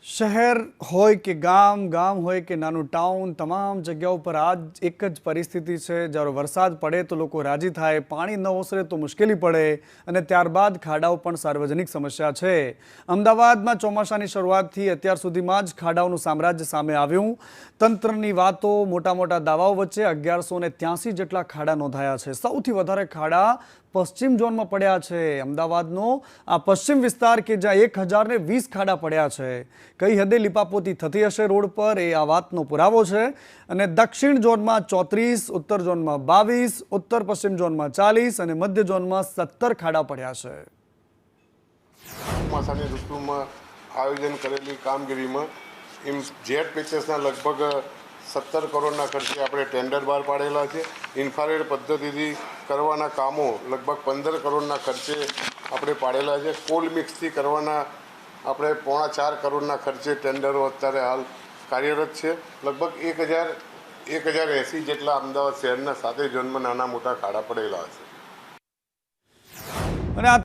શહેર હોય કે ગામ હોય કે નાનું ટાઉન, તમામ જગ્યાઓ પર આ જ એક જ પરિસ્થિતિ છે। જ્યારે વરસાદ પડે તો લોકો રાજી થાય, પાણી ન ઓસરે તો મુશ્કેલી પડે અને ત્યારબાદ ખાડાઓ પણ સાર્વજનિક સમસ્યા છે। અમદાવાદમાં ચોમાસાની શરૂઆતથી અત્યાર સુધીમાં જ ખાડાઓનું સામ્રાજ્ય સામે આવ્યું। તંત્રની વાતો, મોટા દાવાઓ વચ્ચે 1183 જેટલા ખાડા નોંધાયા છે। સૌથી વધારે ખાડા પશ્ચિમ ઝોનમાં પડ્યા છે। અમદાવાદનો આ પશ્ચિમ વિસ્તાર કે જ્યાં 1020 ખાડા પડ્યા છે। કઈ હદે લીપાપોતી થતી હશે રોડ પર, એ આ વાતનો પુરાવો છે। અને દક્ષિણ ઝોનમાં 34, ઉત્તર ઝોનમાં 22, ઉત્તર પશ્ચિમ ઝોનમાં 40 અને મધ્ય ઝોનમાં 17 ખાડા પડ્યા છે। ચોમાસાની ઋતુમાં આયોજન કરેલી કામગીરીમાં જેટ પેચેસના લગભગ 17 કરોડના ખર્ચે આપણે ટેન્ડર બહાર પાડેલા છે। ઇન્ફ્રારેડ પદ્ધતિથી કરવાના કામો લગભગ 15 કરોડના ખર્ચે આપણે પાડેલા છે। કોલ મિક્સથી કરવાના આપણે 4.25 કરોડના ખર્ચે ટેન્ડરો અત્યારે હાલ કાર્યરત છે। લગભગ 1080 જેટલા અમદાવાદ શહેરના 7 ઝોનમાં નાના મોટા ખાડા પડેલા છે। અને આ